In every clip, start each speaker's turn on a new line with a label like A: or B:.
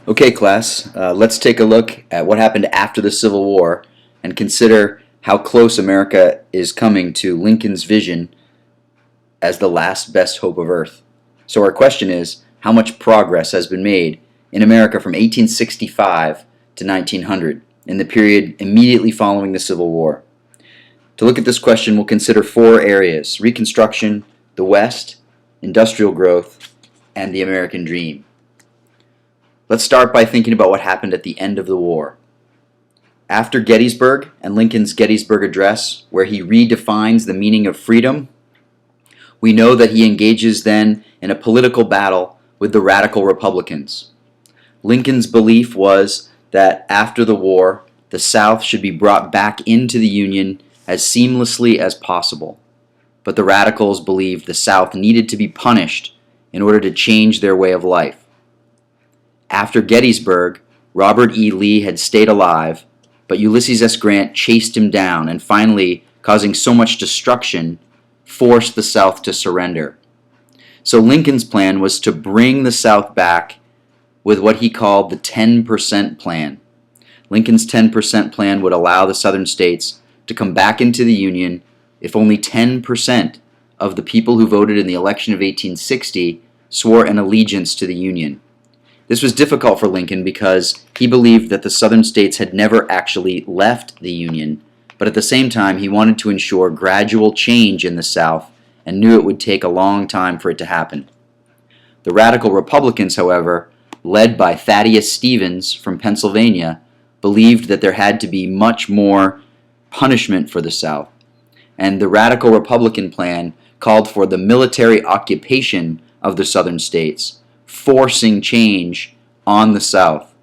A: Okay, class, let's take a look at what happened after the Civil War and consider how close America is coming to Lincoln's vision as the last best hope of Earth. So, our question is, how much progress has been made in America from 1865 to 1900 in the period immediately following the Civil War? To look at this question, we'll consider four areas: Reconstruction, the West, industrial growth, and the American dream. Let's start by thinking about what happened at the end of the war. After Gettysburg and Lincoln's Gettysburg Address, where he redefines the meaning of freedom, we know that he engages then in a political battle with the radical Republicans. Lincoln's belief was that after the war, the South should be brought back into the Union as seamlessly as possible. But the radicals believed the South needed to be punished in order to change their way of life. After Gettysburg, Robert E. Lee had stayed alive, but Ulysses S. Grant chased him down and finally, causing so much destruction, forced the South to surrender. So Lincoln's plan was to bring the South back with what he called the 10% plan. Lincoln's 10% plan would allow the Southern states to come back into the Union if only 10% of the people who voted in the election of 1860 swore an allegiance to the Union. This was difficult for Lincoln because he believed that the Southern states had never actually left the Union, but at the same time he wanted to ensure gradual change in the South and knew it would take a long time for it to happen. The radical Republicans, however, led by Thaddeus Stevens from Pennsylvania, believed that there had to be much more punishment for the South, and the radical Republican plan called for the military occupation of the Southern states, forcing change on the South.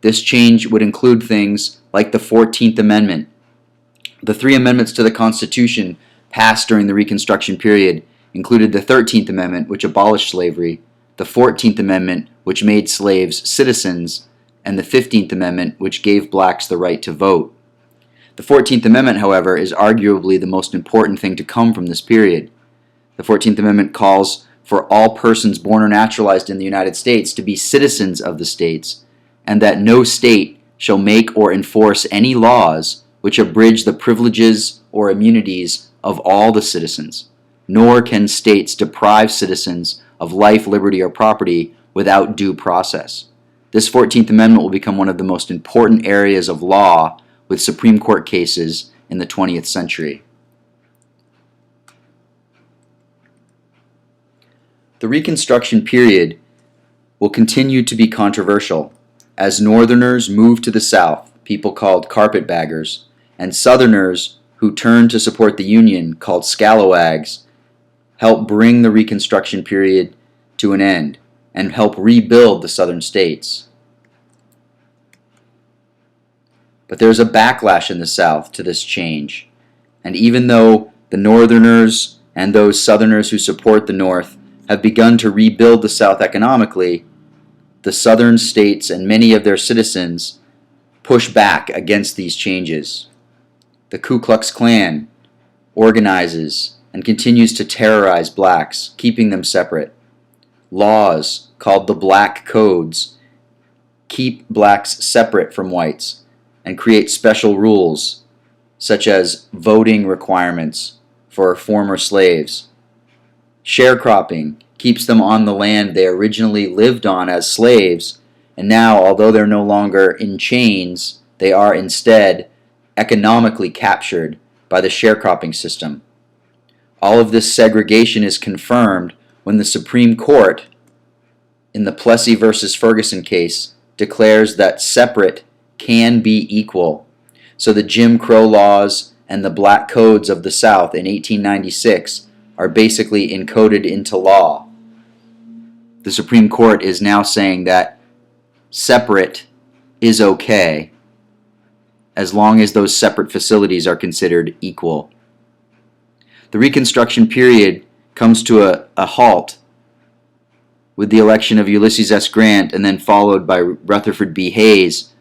A: This change would include things like the 14th Amendment. The three amendments to the Constitution passed during the Reconstruction period included the 13th Amendment, which abolished slavery, the 14th Amendment, which made slaves citizens, and the 15th Amendment, which gave blacks the right to vote. The 14th Amendment, however, is arguably the most important thing to come from this period. The 14th Amendment calls for all persons born or naturalized in the United States to be citizens of the states, and that no state shall make or enforce any laws which abridge the privileges or immunities of all the citizens, nor can states deprive citizens of life, liberty, or property without due process. This 14th Amendment will become one of the most important areas of law with Supreme Court cases in the 20th century. The Reconstruction period will continue to be controversial as Northerners move to the South, people called carpetbaggers, and Southerners who turned to support the Union, called scalawags, help bring the Reconstruction period to an end and help rebuild the Southern states. But there's a backlash in the South to this change, and even though the Northerners and those Southerners who support the North have begun to rebuild the South economically, the Southern states and many of their citizens push back against these changes. The Ku Klux Klan organizes and continues to terrorize blacks, keeping them separate. Laws, called the Black Codes, keep blacks separate from whites and create special rules, such as voting requirements for former slaves. Sharecropping keeps them on the land they originally lived on as slaves, and now, although they're no longer in chains, they are instead economically captured by the sharecropping system. All of this segregation is confirmed when the Supreme Court, in the Plessy versus Ferguson case, declares that separate can be equal. So the Jim Crow laws and the Black Codes of the South in 1896 are basically encoded into law. The Supreme Court is now saying that separate is okay as long as those separate facilities are considered equal. The Reconstruction period comes to a halt with the election of Ulysses S. Grant and then followed by Rutherford B. Hayes.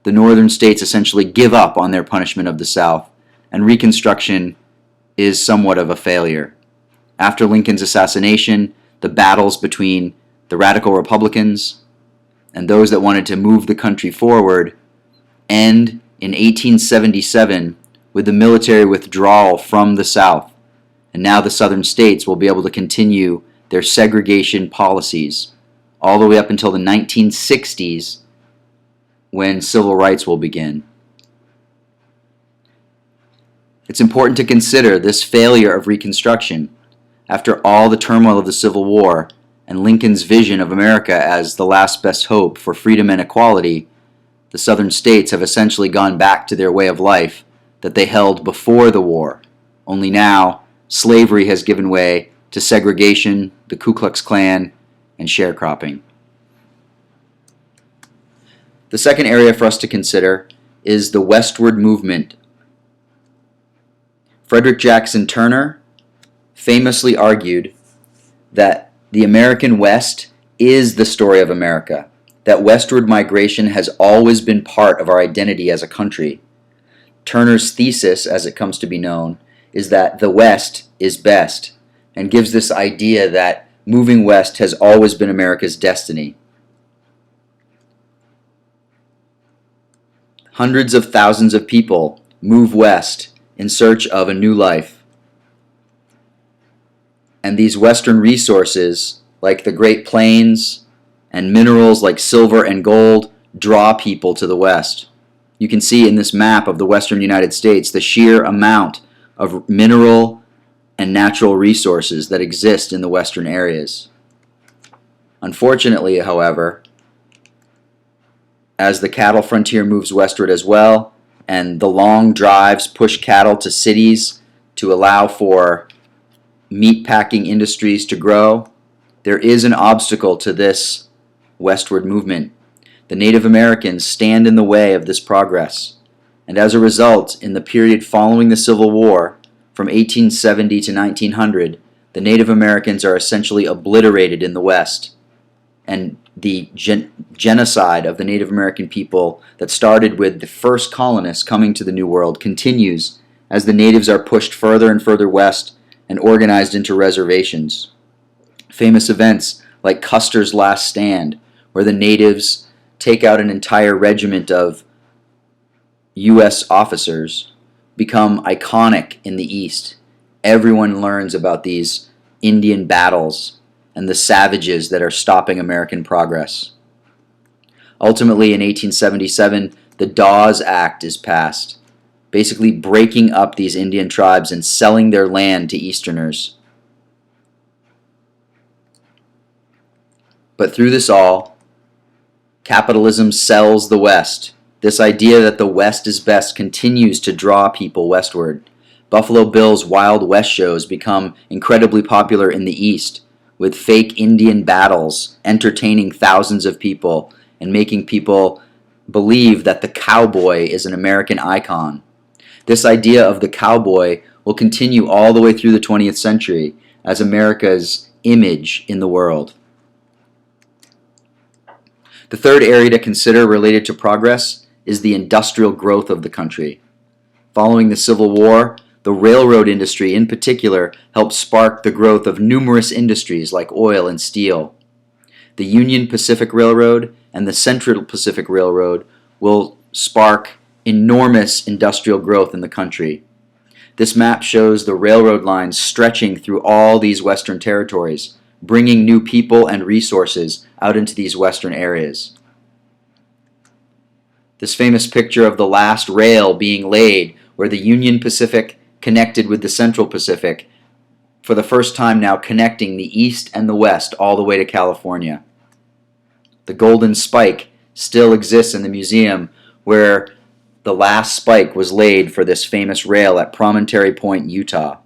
A: The northern states essentially give up on their punishment of the South, and Reconstruction is somewhat of a failure. After Lincoln's assassination, the battles between the radical Republicans, and those that wanted to move the country forward, end in 1877 with the military withdrawal from the South. And now the southern states will be able to continue their segregation policies all the way up until the 1960s, when civil rights will begin. It's important to consider this failure of Reconstruction after all the turmoil of the Civil War and Lincoln's vision of America as the last best hope for freedom and equality. The southern states have essentially gone back to their way of life that they held before the war. Only now, slavery has given way to segregation, the Ku Klux Klan, and sharecropping. The second area for us to consider is the westward movement. Frederick Jackson Turner famously argued that the American West is the story of America, that westward migration has always been part of our identity as a country. Turner's thesis, as it comes to be known, is that the West is best, and gives this idea that moving west has always been America's destiny. Hundreds of thousands of people move west in search of a new life. And these western resources, like the Great Plains and minerals like silver and gold, draw people to the west. You can see in this map of the western United States the sheer amount of mineral and natural resources that exist in the western areas. Unfortunately, however, as the cattle frontier moves westward as well, and the long drives push cattle to cities to allow for meat packing industries to grow, there is an obstacle to this westward movement. The Native Americans stand in the way of this progress, and as a result, in the period following the Civil War, from 1870 to 1900, the Native Americans are essentially obliterated in the West, and the genocide of the Native American people that started with the first colonists coming to the New World continues as the natives are pushed further and further west and organized into reservations. Famous events like Custer's Last Stand, where the natives take out an entire regiment of U.S. officers, become iconic in the East. Everyone learns about these Indian battles and the savages that are stopping American progress. Ultimately, in 1877, the Dawes Act is passed, basically breaking up these Indian tribes and selling their land to Easterners. But through this all, capitalism sells the West. This idea that the West is best continues to draw people westward. Buffalo Bill's Wild West shows become incredibly popular in the East, with fake Indian battles entertaining thousands of people and making people believe that the cowboy is an American icon. This idea of the cowboy will continue all the way through the 20th century as America's image in the world. The third area to consider related to progress is the industrial growth of the country. Following the Civil War, the railroad industry in particular helped spark the growth of numerous industries like oil and steel. The Union Pacific Railroad and the Central Pacific Railroad will spark enormous industrial growth in the country. This map shows the railroad lines stretching through all these western territories, bringing new people and resources out into these western areas. This famous picture of the last rail being laid, where the Union Pacific connected with the Central Pacific, for the first time now connecting the East and the West all the way to California. The Golden Spike still exists in the museum, where the last spike was laid for this famous rail at Promontory Point, Utah.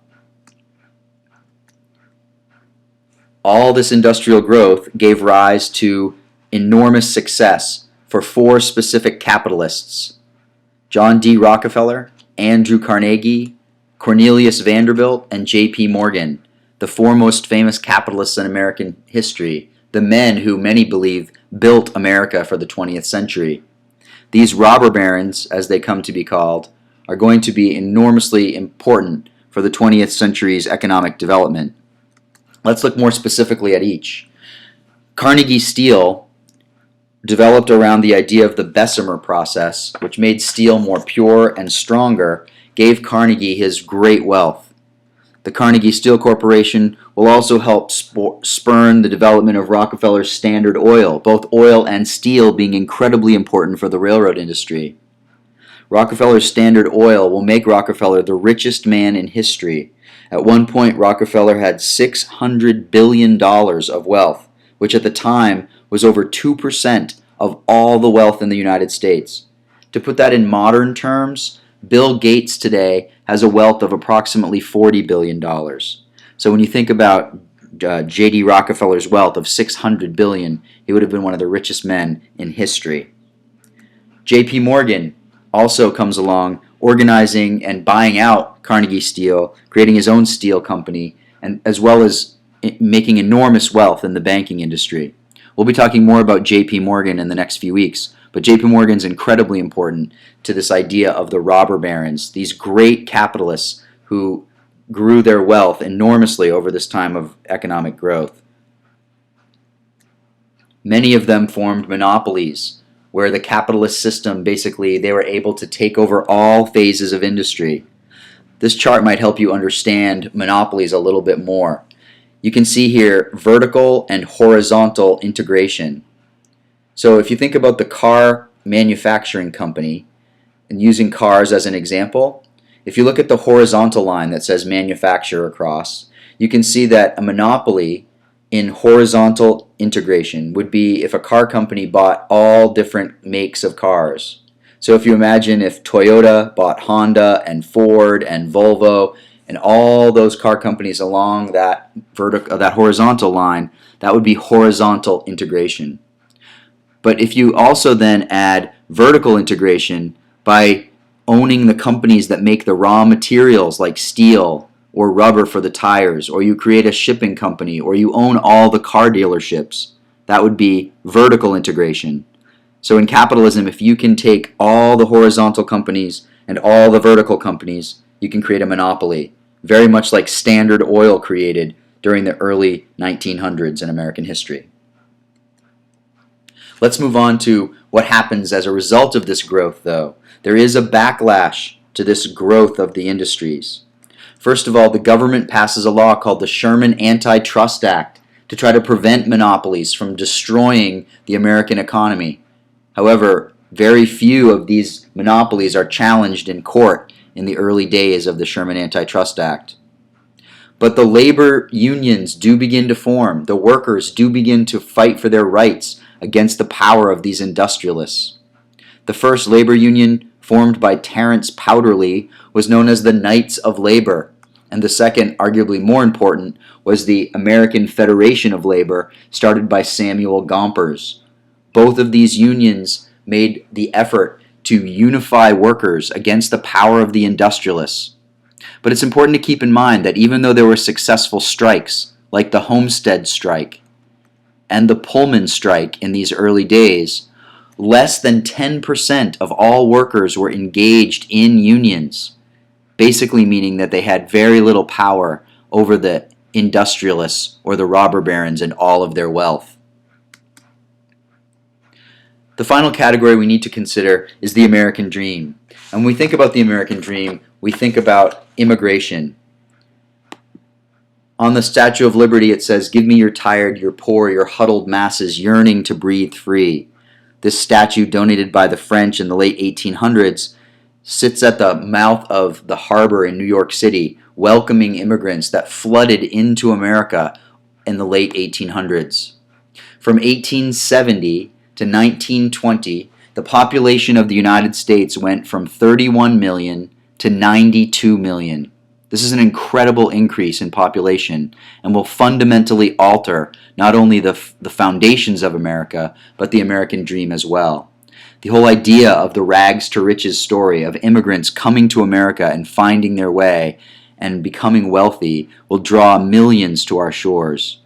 A: All this industrial growth gave rise to enormous success for four specific capitalists: John D. Rockefeller, Andrew Carnegie, Cornelius Vanderbilt, and J.P. Morgan, the four most famous capitalists in American history, the men who many believe built America for the 20th century. These robber barons, as they come to be called, are going to be enormously important for the 20th century's economic development. Let's look more specifically at each. Carnegie Steel, developed around the idea of the Bessemer process, which made steel more pure and stronger, gave Carnegie his great wealth. The Carnegie Steel Corporation will also help spurn the development of Rockefeller's Standard Oil, both oil and steel being incredibly important for the railroad industry. Rockefeller's Standard Oil will make Rockefeller the richest man in history. At one point, Rockefeller had $600 billion of wealth, which at the time was over 2% of all the wealth in the United States. To put that in modern terms, Bill Gates today has a wealth of approximately $40 billion. So when you think about J.D. Rockefeller's wealth of $600 billion, he would have been one of the richest men in history. J.P. Morgan also comes along, organizing and buying out Carnegie Steel, creating his own steel company, and as well as making enormous wealth in the banking industry. We'll be talking more about J.P. Morgan in the next few weeks, but J.P. Morgan's incredibly important to this idea of the robber barons, these great capitalists who grew their wealth enormously over this time of economic growth. Many of them formed monopolies, where the capitalist system, basically, they were able to take over all phases of industry. This chart might help you understand monopolies a little bit more. You can see here vertical and horizontal integration. So if you think about the car manufacturing company, and using cars as an example, if you look at the horizontal line that says manufacturer across, you can see that a monopoly in horizontal integration would be if a car company bought all different makes of cars. So if you imagine if Toyota bought Honda and Ford and Volvo and all those car companies along that horizontal line, that would be horizontal integration. But if you also then add vertical integration by owning the companies that make the raw materials like steel or rubber for the tires, or you create a shipping company, or you own all the car dealerships, that would be vertical integration. So in capitalism, if you can take all the horizontal companies and all the vertical companies, you can create a monopoly, very much like Standard Oil created during the early 1900s in American history. Let's move on to what happens as a result of this growth, though. There is a backlash to this growth of the industries. First of all, the government passes a law called the Sherman Antitrust Act to try to prevent monopolies from destroying the American economy. However, very few of these monopolies are challenged in court in the early days of the Sherman Antitrust Act. But the labor unions do begin to form. The workers do begin to fight for their rights against the power of these industrialists. The first labor union, formed by Terence Powderly, was known as the Knights of Labor, and the second, arguably more important, was the American Federation of Labor, started by Samuel Gompers. Both of these unions made the effort to unify workers against the power of the industrialists. But it's important to keep in mind that even though there were successful strikes, like the Homestead strike and the Pullman strike in these early days, less than 10% of all workers were engaged in unions, basically meaning that they had very little power over the industrialists or the robber barons and all of their wealth. The final category we need to consider is the American dream. And when we think about the American dream, we think about immigration. On the Statue of Liberty it says, "Give me your tired, your poor, your huddled masses yearning to breathe free." This statue, donated by the French in the late 1800s, sits at the mouth of the harbor in New York City, welcoming immigrants that flooded into America in the late 1800s. From 1870 to 1920, the population of the United States went from 31 million to 92 million. This is an incredible increase in population and will fundamentally alter not only the foundations of America, but the American dream as well. The whole idea of the rags to riches story of immigrants coming to America and finding their way and becoming wealthy will draw millions to our shores.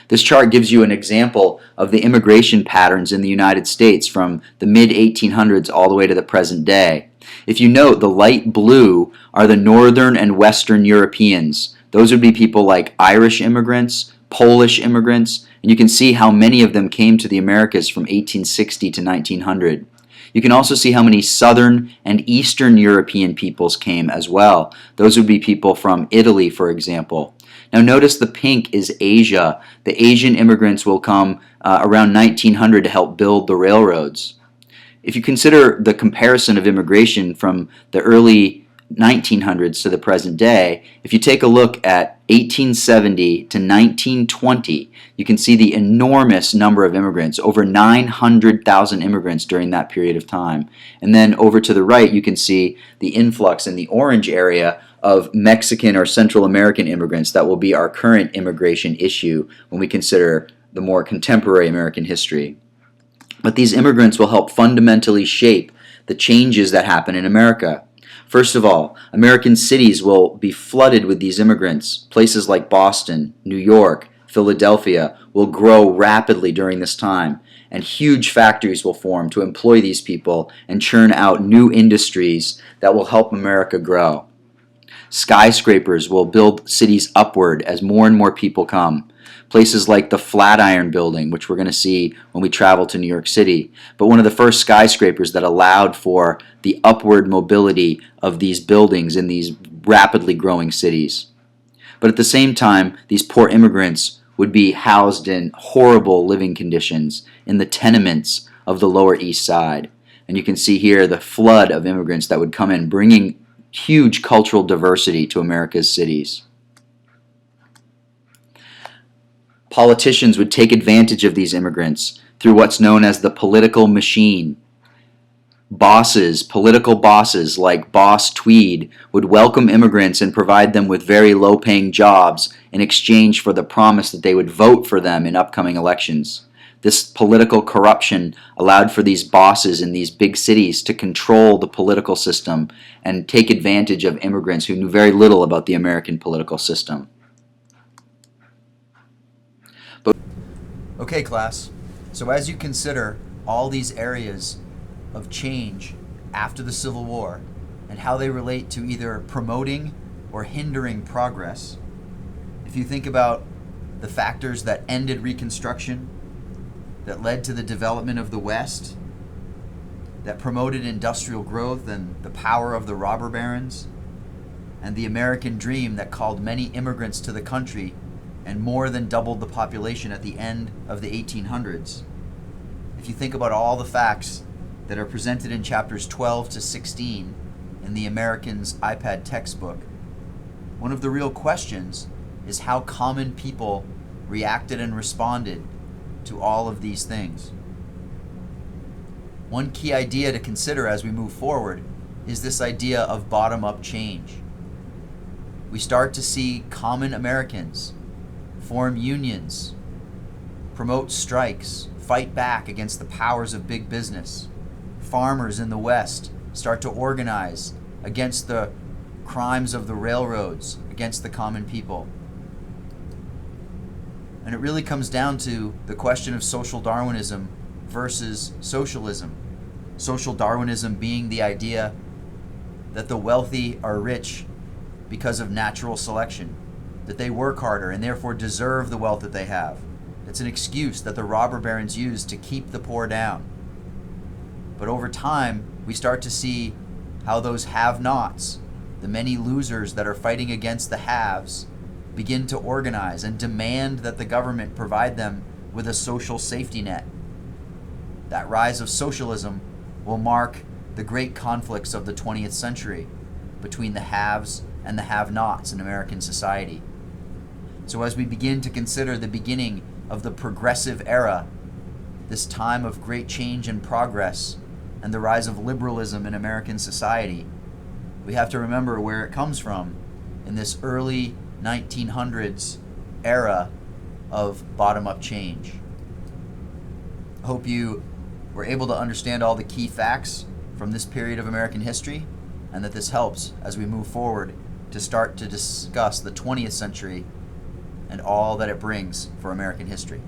A: This chart gives you an example of the immigration patterns in the United States from the mid-1800s all the way to the present day. If you note, the light blue are the Northern and Western Europeans. Those would be people like Irish immigrants, Polish immigrants, And you can see how many of them came to the Americas from 1860 to 1900. You can also see how many Southern and Eastern European peoples came as well. Those would be people from Italy, for example. Now notice the pink is Asia. The Asian immigrants will come around 1900 to help build the railroads. If you consider the comparison of immigration from the early 1900s to the present day, if you take a look at 1870 to 1920, you can see the enormous number of immigrants, over 900,000 immigrants during that period of time. And then over to the right, you can see the influx in the orange area of Mexican or Central American immigrants that will be our current immigration issue when we consider the more contemporary American history. But these immigrants will help fundamentally shape the changes that happen in America. First of all, American cities will be flooded with these immigrants. Places like Boston, New York, Philadelphia will grow rapidly during this time, and huge factories will form to employ these people and churn out new industries that will help America grow. Skyscrapers will build cities upward as more and more people come. Places like the Flatiron Building, which we're going to see when we travel to New York City, but one of the first skyscrapers that allowed for the upward mobility of these buildings in these rapidly growing cities. But at the same time, these poor immigrants would be housed in horrible living conditions in the tenements of the Lower East Side. And you can see here the flood of immigrants that would come in, bringing huge cultural diversity to America's cities. Politicians would take advantage of these immigrants through what's known as the political machine. Political bosses like Boss Tweed would welcome immigrants and provide them with very low-paying jobs in exchange for the promise that they would vote for them in upcoming elections. This political corruption allowed for these bosses in these big cities to control the political system and take advantage of immigrants who knew very little about the American political system. Okay, class, so as you consider all these areas of change after the Civil War and how they relate to either promoting or hindering progress, if you think about the factors that ended Reconstruction, that led to the development of the West, that promoted industrial growth and the power of the robber barons, and the American dream that called many immigrants to the country and more than doubled the population at the end of the 1800s. If you think about all the facts that are presented in chapters 12 to 16 in the American's iPad textbook, one of the real questions is how common people reacted and responded to all of these things. One key idea to consider as we move forward is this idea of bottom-up change. We start to see common Americans form unions, promote strikes, fight back against the powers of big business. Farmers in the West start to organize against the crimes of the railroads, against the common people. And it really comes down to the question of social Darwinism versus socialism. Social Darwinism being the idea that the wealthy are rich because of natural selection, that they work harder and therefore deserve the wealth that they have. It's an excuse that the robber barons use to keep the poor down. But over time, we start to see how those have-nots, the many losers that are fighting against the haves, begin to organize and demand that the government provide them with a social safety net. That rise of socialism will mark the great conflicts of the 20th century between the haves and the have-nots in American society. So as we begin to consider the beginning of the progressive era, this time of great change and progress, and the rise of liberalism in American society, we have to remember where it comes from in this early 1900s era of bottom-up change. I hope you were able to understand all the key facts from this period of American history, and that this helps as we move forward to start to discuss the 20th century and all that it brings for American history.